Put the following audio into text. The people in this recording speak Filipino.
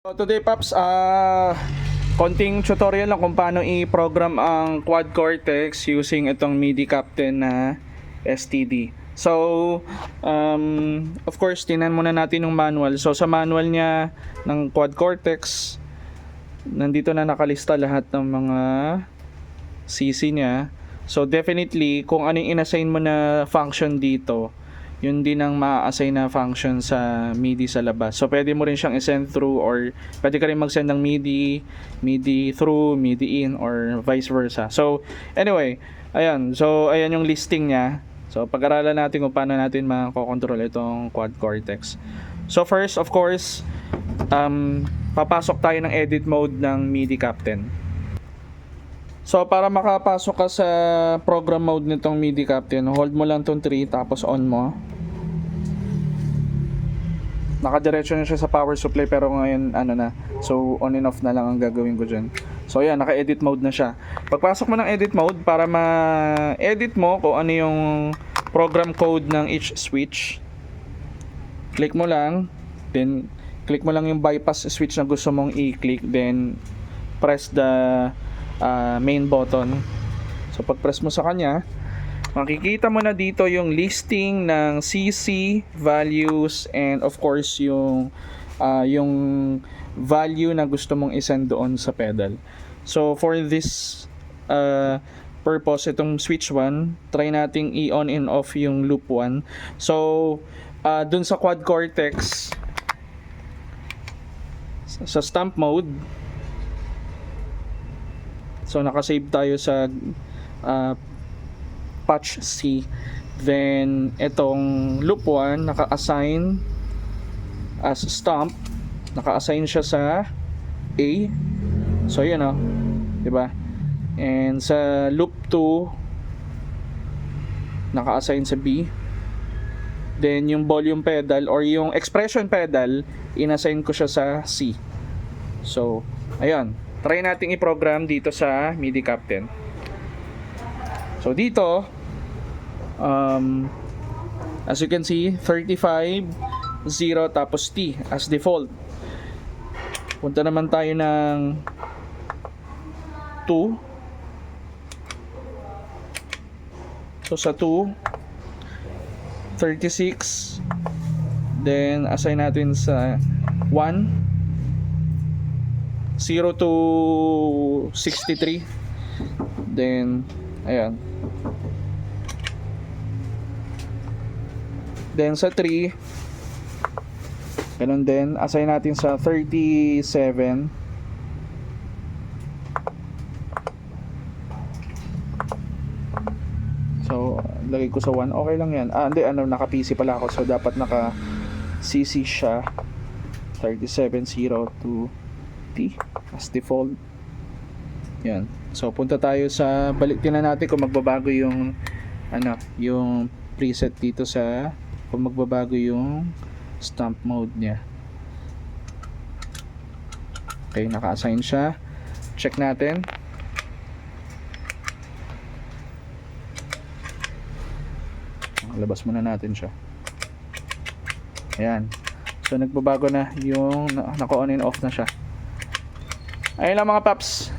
So today Paps, konting tutorial lang kung paano i-program ang Quad Cortex using itong MIDI Captain na STD. So, of course, tingnan muna natin yung manual. So sa manual niya ng Quad Cortex, nandito na nakalista lahat ng mga CC niya. So definitely, kung ano yung inassign mo na function dito, yun din ang ma-assign na function sa MIDI sa labas. So pwede mo rin siyang i-send through, or pwede ka rin mag-send ng MIDI through, MIDI in, or vice versa. So anyway, ayan. So ayan yung listing niya. So pag-aralan natin kung paano natin makokontrol itong Quad Cortex. So first, of course, papasok tayo ng edit mode ng MIDI Captain. So para makapasok ka sa program mode nitong MIDI Captain, hold mo lang tong 3 tapos on mo. Nakadiretso na siya sa power supply, pero ngayon ano na. So on and off na lang ang gagawin ko diyan. So ayan, naka-edit mode na siya. Pagpasok mo ng edit mode, para ma-edit mo kung ano yung program code ng each switch, click mo lang, then click mo lang yung bypass switch na gusto mong i-click, then press the main button. So pag press mo sa kanya, makikita mo na dito yung listing ng CC values, and of course yung value na gusto mong isend doon sa pedal. So for this purpose, itong switch 1, try nating i-on and off yung loop 1. So dun sa Quad Cortex, sa stamp mode, so nakasave tayo sa patch C. Then itong loop 1 naka-assign as stamp, naka-assign siya sa A. So yun o, diba? And sa loop 2 naka-assign sa B. Then yung volume pedal or yung expression pedal, inassign ko siya sa C. So ayun, try nating i-program dito sa MIDI Captain. So dito, as you can see, 35, 0, tapos T as default. Punta naman tayo ng 2. So sa 2, 36. Then assign natin sa 1, 0 to 63. Then ayan. Then sa 3, ganun din, assign natin sa 37. So lagay ko sa 1, okay lang yan. Hindi, naka-PC pala ako, so dapat naka-CC siya. 3702 T as default. Yan. So punta tayo sa, tingnan natin kung magbabago yung yung preset dito, sa kung magbabago yung stamp mode niya. Okay, naka-assign siya. Check natin. Labas muna natin siya. Ayan. So nagbabago na yung naka-on and off na siya. Ayun lang mga paps.